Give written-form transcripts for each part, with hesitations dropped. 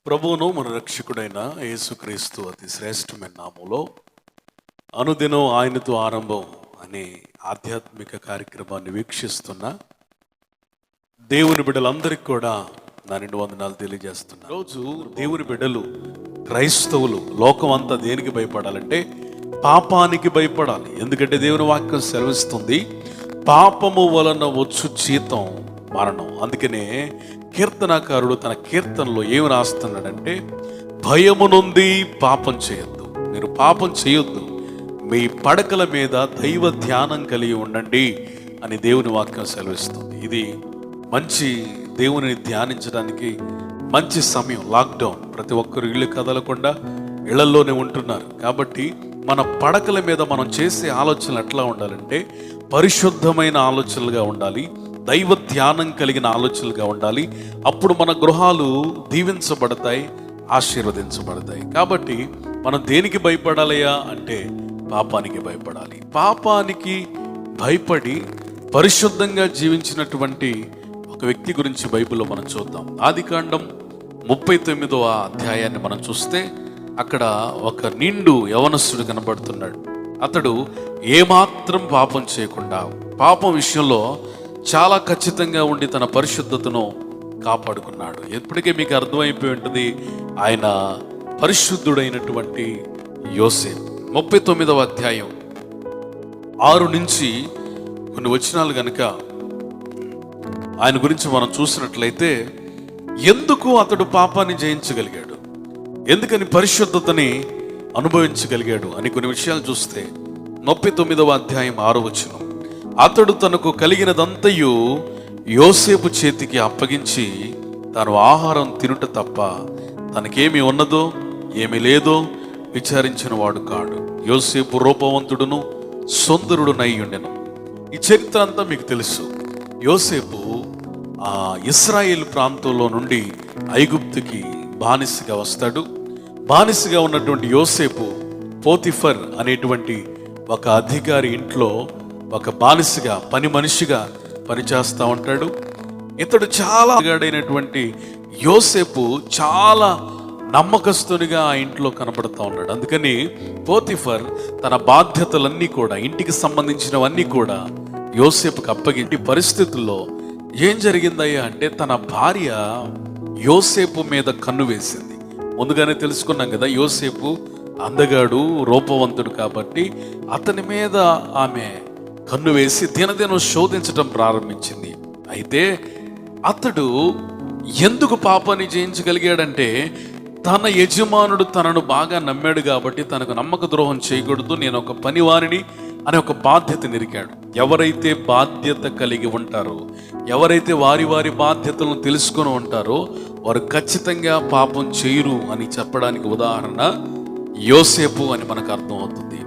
ప్రభువును మన రక్షకుడైన యేసుక్రీస్తు అతి శ్రేష్టమైన నామములో అనుదినం ఆయనతో ఆరంభం అనే ఆధ్యాత్మిక కార్యక్రమాన్ని వీక్షిస్తున్న దేవుని బిడ్డలందరికీ కూడా నా నిండు వందనాలు తెలియజేస్తున్నా. రోజు దేవుని బిడ్డలు క్రైస్తవులు లోకం అంతా దేనికి భయపడాలంటే పాపానికి భయపడాలి. ఎందుకంటే దేవుని వాక్యం సెలవిస్తుంది, పాపము వలన వచ్చు జీతం మరణం. అందుకనే కీర్తనాకారుడు తన కీర్తనలో ఏమి రాస్తున్నాడంటే, భయము నుండి పాపం చేయొద్దు, మీరు పాపం చేయొద్దు, మీ పడకల మీద దైవ ధ్యానం కలిగి ఉండండి అని దేవుని వాక్యం సెలవిస్తుంది. ఇది మంచి దేవుని ధ్యానించడానికి మంచి సమయం. లాక్డౌన్, ప్రతి ఒక్కరు ఇళ్ళు కదలకుండా ఇళ్లలోనే ఉంటున్నారు. కాబట్టి మన పడకల మీద మనం చేసే ఆలోచనలు ఎట్లా ఉండాలంటే పరిశుద్ధమైన ఆలోచనలుగా ఉండాలి, దైవ ధ్యానం కలిగిన ఆలోచనలుగా ఉండాలి. అప్పుడు మన గృహాలు దీవించబడతాయి, ఆశీర్వదించబడతాయి. కాబట్టి మనం దేనికి భయపడాలయా అంటే పాపానికి భయపడాలి. పాపానికి భయపడి పరిశుద్ధంగా జీవించినటువంటి ఒక వ్యక్తి గురించి బైబిల్లో మనం చూద్దాం. ఆదికాండం 39వ అధ్యాయాన్ని మనం చూస్తే అక్కడ ఒక నిండు యవనస్తుడు కనబడుతున్నాడు. అతడు ఏమాత్రం పాపం చేయకుండా, పాపం విషయంలో చాలా ఖచ్చితంగా ఉండి తన పరిశుద్ధతను కాపాడుకున్నాడు. ఎప్పటికీ మీకు అర్థమైపోయి ఉంటుంది, ఆయన పరిశుద్ధుడైనటువంటి యోసేపు. 39వ అధ్యాయం 6 నుంచి కొన్ని వచనాలు కనుక ఆయన గురించి మనం చూసినట్లయితే, ఎందుకు అతడు పాపాన్ని జయించగలిగాడు, ఎందుకని పరిశుద్ధతని అనుభవించగలిగాడు అని కొన్ని విషయాలు చూస్తే 39వ అధ్యాయం 6వ వచనం, అతడు తనకు కలిగినదంతయు యోసేపు చేతికి అప్పగించి తాను ఆహారం తినుట తప్ప తనకేమి ఉన్నదో ఏమి లేదో విచారించిన వాడు కాడు. యోసేపు రూపవంతుడును సుందరుడునై ఉండెను. ఈ చరిత్ర అంతా మీకు తెలుసు. యోసేపు ఇశ్రాయేల్ ప్రాంతంలో నుండి ఐగుప్తుకి బానిసగా వస్తాడు. బానిసగా ఉన్నటువంటి యోసేపు పోతిఫర్ అనేటువంటి ఒక అధికారి ఇంట్లో ఒక బానిసగా, పని మనిషిగా పనిచేస్తూ ఉంటాడు. ఇతడు చాలా గాడైనటువంటి యోసేపు చాలా నమ్మకస్తునిగా ఆ ఇంట్లో కనపడుతూ ఉన్నాడు. అందుకని పోతిఫర్ తన బాధ్యతలన్నీ కూడా, ఇంటికి సంబంధించినవన్నీ కూడా యోసేపుకి అప్పగింటి పరిస్థితుల్లో ఏం జరిగిందయ్యా అంటే, తన భార్య యోసేపు మీద కన్ను వేసింది. ముందుగానే తెలుసుకున్నాం కదా, యోసేపు అందగాడు, రూపవంతుడు కాబట్టి అతని మీద ఆమె కన్ను వేసి దినదినం శోధించడం ప్రారంభించింది. అయితే అతడు ఎందుకు పాపాన్ని జయించగలిగాడంటే, తన యజమానుడు తనను బాగా నమ్మాడు కాబట్టి తనకు నమ్మక ద్రోహం చేయకూడదు, నేను ఒక పనివారిని అనే ఒక బాధ్యత నిరికాడు. ఎవరైతే బాధ్యత కలిగి ఉంటారో, ఎవరైతే వారి వారి బాధ్యతలను తెలుసుకొని ఉంటారో వారు ఖచ్చితంగా పాపం చేయరు అని చెప్పడానికి ఉదాహరణ యోసేపు అని మనకు అర్థం అవుతుంది.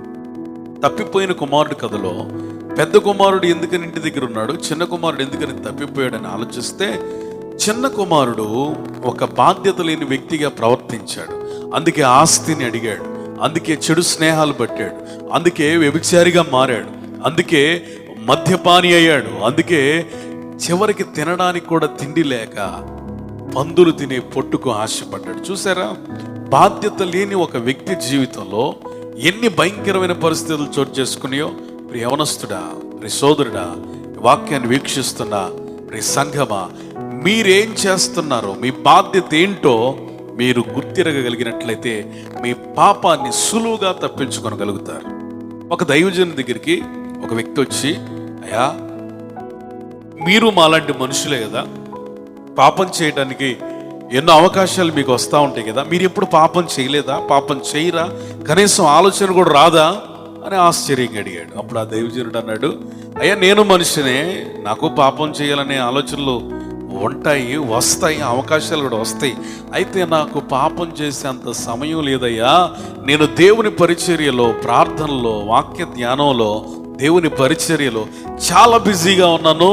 తప్పిపోయిన కుమారుడు కథలో పెద్ద కుమారుడు ఎందుకని ఇంటి దగ్గర ఉన్నాడు, చిన్న కుమారుడు ఎందుకని తప్పిపోయాడని ఆలోచిస్తే, చిన్న కుమారుడు ఒక బాధ్యత లేని వ్యక్తిగా ప్రవర్తించాడు. అందుకే ఆస్తిని అడిగాడు, అందుకే చెడు స్నేహాలు పట్టాడు, అందుకే వ్యభిచారిగా మారాడు, అందుకే మద్యపాని అయ్యాడు, అందుకే చివరికి తినడానికి కూడా తిండి లేక పందులు తినే పొట్టుకు ఆశపడ్డాడు. చూసారా, బాధ్యత లేని ఒక వ్యక్తి జీవితంలో ఎన్ని భయంకరమైన పరిస్థితులు చోటు చేసుకున్నాయో. ప్రియ యవనస్తుడా, ప్రియ సోదరుడా, వాక్యాన్ని వీక్షిస్తున్నా ప్రియ సంఘమా, మీరేం చేస్తున్నారో, మీ బాధ్యత ఏంటో మీరు గుర్తిరగలిగినట్లయితే మీ పాపాన్ని సులువుగా తప్పించుకొనగలుగుతారు. ఒక దైవజనుని దగ్గరికి ఒక వ్యక్తి వచ్చి, అయ్యా మీరు మాలాంటి మనుషులే కదా, పాపం చేయడానికి ఎన్నో అవకాశాలు మీకు వస్తూ ఉంటాయి కదా, మీరు ఎప్పుడు పాపం చేయలేదా, పాపం చేయరా, కనీసం ఆలోచన కూడా రాదా అని ఆశ్చర్యంగా అడిగాడు. అప్పుడు ఆ దైవజనుడు అన్నాడు, అయ్యా నేను మనిషినే, నాకు పాపం చేయాలనే ఆలోచనలు ఉంటాయి, వస్తాయి, అవకాశాలు కూడా వస్తాయి. అయితే నాకు పాపం చేసేంత సమయం లేదయ్యా, నేను దేవుని పరిచర్యలో, ప్రార్థనలో, వాక్య ధ్యానంలో, దేవుని పరిచర్యలో చాలా బిజీగా ఉన్నాను,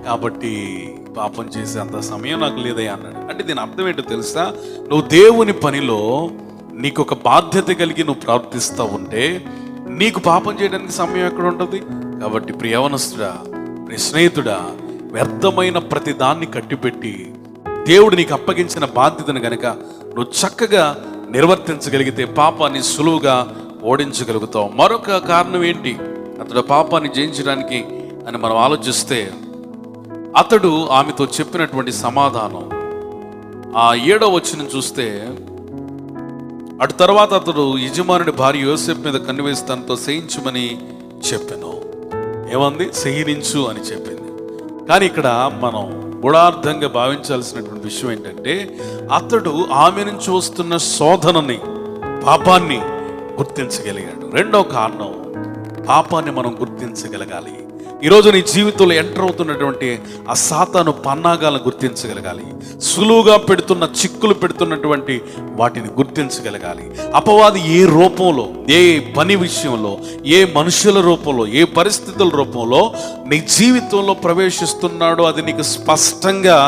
కాబట్టి పాపం చేసేంత సమయం నాకు లేదయ్యా అన్నాడు. అంటే దీని అర్థం ఏంటో తెలుసా, నువ్వు దేవుని పనిలో నీకు ఒక బాధ్యత కలిగి నువ్వు ప్రవర్తిస్తూ ఉంటే నీకు పాపం చేయడానికి సమయం ఎక్కడ ఉంటుంది. కాబట్టి ప్రియ యవనస్తుడా, ప్రియ స్నేహితుడా, వ్యర్థమైన ప్రతి దాన్ని కట్టిపెట్టి దేవుడు నీకు అప్పగించిన బాధ్యతను గనక నువ్వు చక్కగా నిర్వర్తించగలిగితే పాపాన్ని సులువుగా ఓడించగలుగుతావు. మరొక కారణం ఏంటి అతడు పాపాన్ని జయించడానికి అని మనం ఆలోచిస్తే, అతడు ఆమెతో చెప్పినటువంటి సమాధానం. ఆ 7వ వచనం చూస్తే, అటు తర్వాత అతడు యజమానుడి భార్య యోసేపు మీద కన్ను వేసి తనతో శయించమని చెప్పాను. ఏమంది? శయనించు అని చెప్పింది. కానీ ఇక్కడ మనం గూఢార్థంగా భావించాల్సినటువంటి విషయం ఏంటంటే, అతడు ఆమె నుంచి వస్తున్న శోధనని, పాపాన్ని గుర్తించగలిగాడు. రెండవ కారణం, పాపాన్ని మనం గుర్తించగలగాలి. ఈరోజు నీ జీవితంలో ఎంటర్ అవుతున్నటువంటి ఆ సాతాను పన్నాగాలను గుర్తించగలగాలి. సులువుగా పెడుతున్న చిక్కులు పెడుతున్నటువంటి వాటిని గుర్తించగలగాలి. అపవాది ఏ రూపంలో, ఏ పని విషయంలో, ఏ మనుషుల రూపంలో, ఏ పరిస్థితుల రూపంలో నీ జీవితంలో ప్రవేశిస్తున్నాడో అది నీకు స్పష్టంగా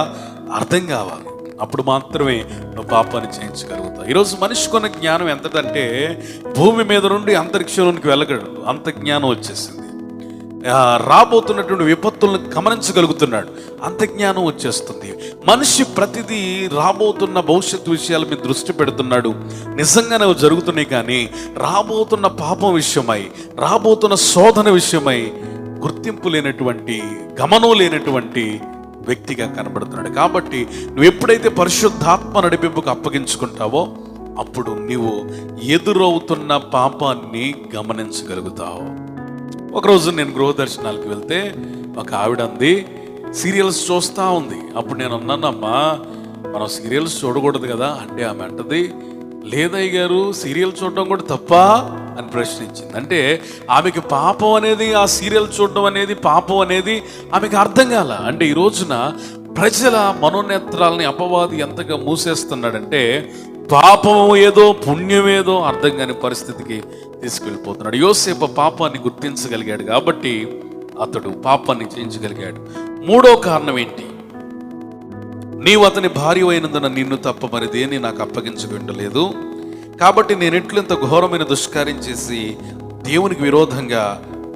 అర్థం కావాలి. అప్పుడు మాత్రమే నువ్వు పాపాన్ని జయించగలుగుతావు. ఈరోజు మనిషికున్న జ్ఞానం ఎంతదంటే, భూమి మీద నుండి అంతరిక్షంలోనికి వెళ్ళగలడు, అంత జ్ఞానం వచ్చేసింది. రాబోతున్నటువంటి విపత్తులను గమనించగలుగుతున్నాడు, అంత జ్ఞానం వచ్చేస్తుంది. మనిషి ప్రతిదీ రాబోతున్న భవిష్యత్తు విషయాల మీద దృష్టి పెడుతున్నాడు. నిజంగానే జరుగుతున్నాయి, కానీ రాబోతున్న పాపం విషయమై, రాబోతున్న శోధన విషయమై గుర్తింపు లేనటువంటి, గమనం లేనటువంటి వ్యక్తిగా కనబడుతున్నాడు. కాబట్టి నువ్వు ఎప్పుడైతే పరిశుద్ధాత్మ నడిపింపుకు అప్పగించుకుంటావో అప్పుడు నీవు ఎదురవుతున్న పాపాన్ని గమనించగలుగుతావు. ఒకరోజు నేను గృహ దర్శనాలకు వెళ్తే ఒక ఆవిడ అంది, సీరియల్స్ చూస్తూ ఉంది. అప్పుడు నేను అన్నానమ్మా, మనం సీరియల్స్ చూడకూడదు కదా అంటే, ఆమె అంటది, లేదయ్య గారు సీరియల్ చూడడం కూడా తప్పా అని ప్రశ్నించింది. అంటే ఆమెకి పాపం అనేది, ఆ సీరియల్ చూడడం అనేది, పాపం అనేది ఆమెకి అర్థం కాల. అంటే ఈ రోజున ప్రజల మనోనేత్రాలని అపవాది ఎంతగా మూసేస్తున్నాడంటే, పాపం ఏదో పుణ్యం ఏదో అర్థం కాని పరిస్థితికి తీసుకెళ్ళిపోతున్నాడు. యోసేపు పాపాన్ని గుర్తించగలిగాడు కాబట్టి అతడు పాపాన్ని జయించగలిగాడు. 3వ కారణం ఏంటి? నీవు అతని భార్య అయినందున నిన్ను తప్ప మరి దేన్ని నాకు అప్పగించకుండలేదు, కాబట్టి నేను ఎట్లంత ఘోరమైన దుష్కార్యం చేసి దేవునికి విరోధంగా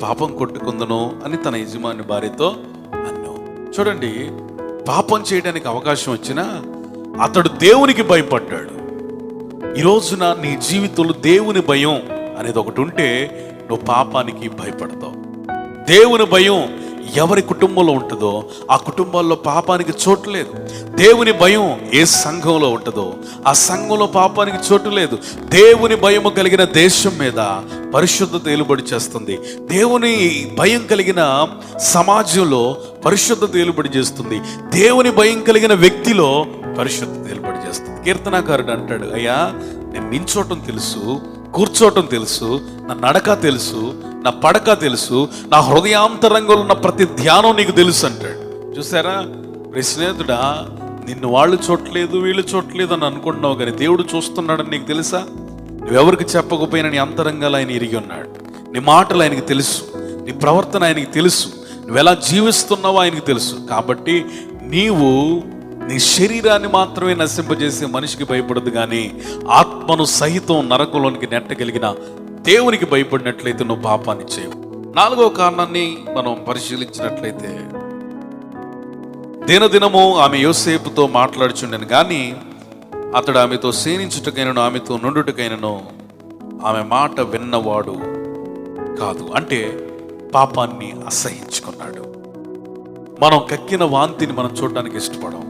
పాపం కొట్టుకుందును అని తన యజమాని భార్యతో అన్నావు. చూడండి, పాపం చేయడానికి అవకాశం వచ్చినా అతడు దేవునికి భయపడ్డాడు. ఈ రోజున నీ జీవితంలో దేవుని భయం అనేది ఒకటి ఉంటే నువ్వు పాపానికి భయపడతావు. దేవుని భయం ఎవరి కుటుంబంలో ఉంటుందో ఆ కుటుంబాల్లో పాపానికి చోటు లేదు. దేవుని భయం ఏ సంఘంలో ఉంటుందో ఆ సంఘంలో పాపానికి చోటు లేదు. దేవుని భయము కలిగిన దేశం మీద పరిశుద్ధత ఏలుబడి చేస్తుంది. దేవుని భయం కలిగిన సమాజంలో పరిశుద్ధత ఏలుబడి చేస్తుంది. దేవుని భయం కలిగిన వ్యక్తిలో పరిశుద్ధత ఏలుబడి చేస్తుంది. కీర్తనాకారుడు అంటాడు, అయ్యా నేను నించోటం తెలుసు, కూర్చోటం తెలుసు, నా నడక తెలుసు, నా పడక తెలుసు, నా హృదయాంతరంగంలో ఉన్న ప్రతి ధ్యానం నీకు తెలుసు అంటాడు. చూసారా స్నేహితుడా, నిన్ను వాళ్ళు చూడలేదు, వీళ్ళు చూడలేదు అని అనుకుంటున్నావు, కానీ దేవుడు చూస్తున్నాడని నీకు తెలుసా? నువ్వెవరికి చెప్పకపోయినా నీ అంతరంగాలు ఆయన ఎరిగి ఉన్నాడు. నీ మాటలు ఆయనకి తెలుసు, నీ ప్రవర్తన ఆయనకి తెలుసు, నువ్వు ఎలా జీవిస్తున్నావో ఆయనకి తెలుసు. కాబట్టి నీవు నీ శరీరాన్ని మాత్రమే నశింపజేసే మనిషికి భయపడదు, కానీ ఆత్మను సహితం నరకంలోనికి నెట్టగలిగిన దేవునికి భయపడినట్లయితే నువ్వు పాపాన్ని చేయవు. 4వ కారణాన్ని మనం పరిశీలించినట్లయితే, దినదినము ఆమె యోసేపుతో మాట్లాడుచుండెను, కానీ అతడు ఆమెతో సేనించుటకైనను ఆమెతో నుండుటకైనను ఆమె మాట విన్నవాడు కాదు. అంటే పాపాన్ని అసహించుకున్నాడు. మనం కక్కిన వాంతిని మనం చూడడానికి ఇష్టపడం.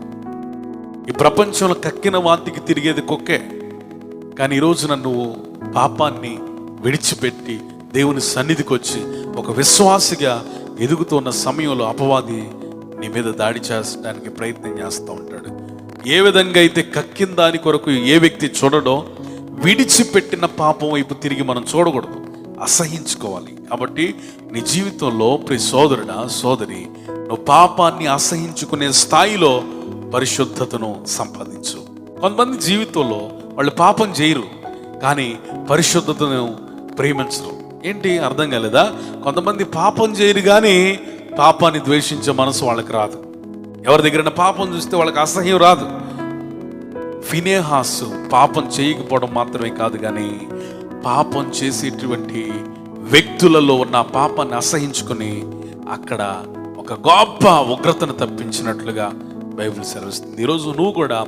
ఈ ప్రపంచంలో కక్కిన వాంతికి తిరిగేది కుక్కే. కానీ ఈరోజు నువ్వు పాపాన్ని విడిచిపెట్టి దేవుని సన్నిధికి వచ్చి ఒక విశ్వాసిగా ఎదుగుతున్న సమయంలో అపవాది నీ మీద దాడి చేయడానికి ప్రయత్నం చేస్తూ ఉంటాడు. ఏ విధంగా అయితే కక్కిన దాని కొరకు ఏ వ్యక్తి చూడడో, విడిచిపెట్టిన పాపం వైపు తిరిగి మనం చూడకూడదు, అసహించుకోవాలి. కాబట్టి నీ జీవితంలో ప్రియ సోదరుడా, సోదరి, నువ్వు పాపాన్ని అసహించుకునే స్థాయిలో పరిశుద్ధతను సంపాదించు. కొంతమంది జీవితంలో వాళ్ళు పాపం చేయరు, కానీ పరిశుద్ధతను ప్రేమించరు. ఏంటి అర్థం కాలేదా? కొంతమంది పాపం చేయరు, కానీ పాపాన్ని ద్వేషించే మనసు వాళ్ళకి రాదు. ఎవరి దగ్గర పాపం చూస్తే వాళ్ళకి అసహ్యం రాదు. ఫినేహాసు పాపం చేయకపోవడం మాత్రమే కాదు, కానీ పాపం చేసేటువంటి వ్యక్తులలో ఉన్న పాపాన్ని అసహించుకుని అక్కడ ఒక గొప్ప ఉగ్రతను తప్పించినట్లుగా బైబిల్ సెలవిస్తుంది. ఈరోజు నువ్వు కూడా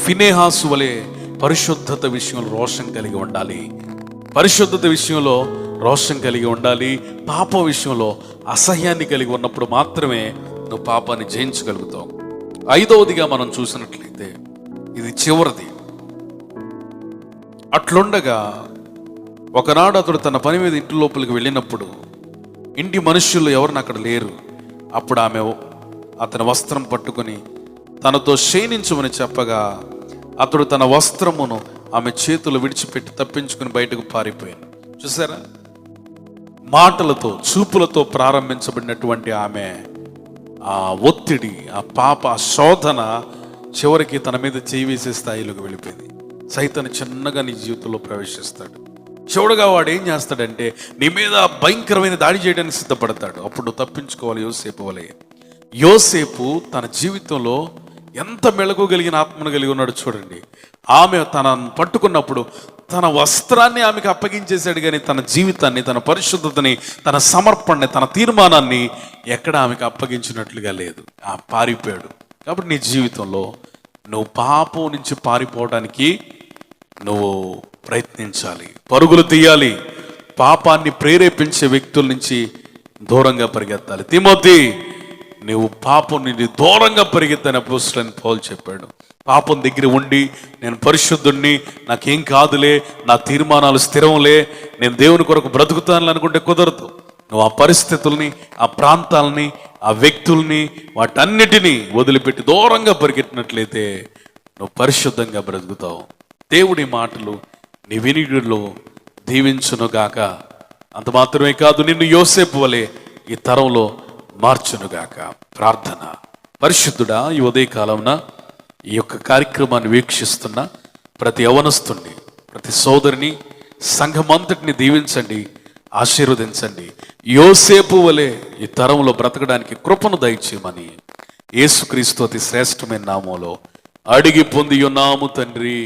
ఫినేహాసు వలె పరిశుద్ధత విషయంలో రోషం కలిగి ఉండాలి. పరిశుద్ధత విషయంలో రోషం కలిగి ఉండాలి. పాపం విషయంలో అసహ్యాన్ని కలిగి ఉన్నప్పుడు మాత్రమే నువ్వు పాపాన్ని జయించగలుగుతావు. ఐదవదిగా మనం చూసినట్లయితే ఇది చివరిది. అట్లుండగా ఒకనాడు అతడు తన పని మీద ఇంటి లోపలికి వెళ్ళినప్పుడు ఇంటి మనుష్యులు ఎవరిని అక్కడ లేరు. అప్పుడు ఆమె అతని వస్త్రం పట్టుకొని తనతో శయనించమని చెప్పగా అతడు తన వస్త్రమును ఆమె చేతులు విడిచిపెట్టి తప్పించుకుని బయటకు పారిపోయాను. చూసారా, మాటలతో చూపులతో ప్రారంభించబడినటువంటి ఆమె ఆ ఒత్తిడి, ఆ పాప, ఆ శోధన చివరికి తన మీద చేయి వేసే స్థాయిలోకి వెళ్ళిపోయింది. సైతాను చిన్నగా నీ జీవితంలో ప్రవేశిస్తాడు. చివడగా వాడు ఏం చేస్తాడంటే నీ మీద భయంకరమైన దాడి చేయడానికి సిద్ధపడతాడు. అప్పుడు తప్పించుకోవాలి. యోసేపు తన జీవితంలో ఎంత మెళకువగలిగిన ఆత్మను కలిగి ఉన్నాడు చూడండి. ఆమె తనను పట్టుకున్నప్పుడు తన వస్త్రాన్ని ఆమెకు అప్పగించేశాడు, కానీ తన జీవితాన్ని, తన పరిశుద్ధతని, తన సమర్పణని, తన తీర్మానాన్ని ఎక్కడ ఆమెకు అప్పగించినట్లుగా లేదు. పారిపోయాడు. కాబట్టి నీ జీవితంలో నువ్వు పాపం నుంచి పారిపోవడానికి నువ్వు ప్రయత్నించాలి, పరుగులు తీయాలి. పాపాన్ని ప్రేరేపించే వ్యక్తుల నుంచి దూరంగా పరిగెత్తాలి. తిమోతి, నువ్వు పాపం నుండి దూరంగా పరిగెత్తని అపోస్తలుడైన పౌలు చెప్పాడు. పాపం దగ్గర ఉండి నేను పరిశుద్ధుణ్ణి, నాకేం కాదులే, నా తీర్మానాలు స్థిరంలే, నేను దేవుని కొరకు బ్రతుకుతాను అనుకుంటే కుదరదు. నువ్వు ఆ పరిస్థితుల్ని, ఆ ప్రాంతాలని, ఆ వ్యక్తుల్ని, వాటన్నిటినీ వదిలిపెట్టి దూరంగా పరిగెట్టినట్లయితే నువ్వు పరిశుద్ధంగా బ్రతుకుతావు. దేవుడి మాటలు నీ వినికిడిలో దీవించునుగాక. అంత మాత్రమే కాదు, నిన్ను యోసేపు వలె ఈ తరంలో మార్చునుగాక. ప్రార్థన. పరిశుద్ధుడా, ఈ ఉదయకాలమున ఈ యొక్క కార్యక్రమాన్ని వీక్షిస్తున్న ప్రతి యవనస్తుని, ప్రతి సోదరిని, సంఘమంతటిని దీవించండి, ఆశీర్వదించండి. యోసేపు వలె ఈ తరంలో బ్రతకడానికి కృపను దయచేయమని యేసుక్రీస్తు అతి శ్రేష్టమైన నామములో అడిగి పొంది ఉన్నాము తండ్రి.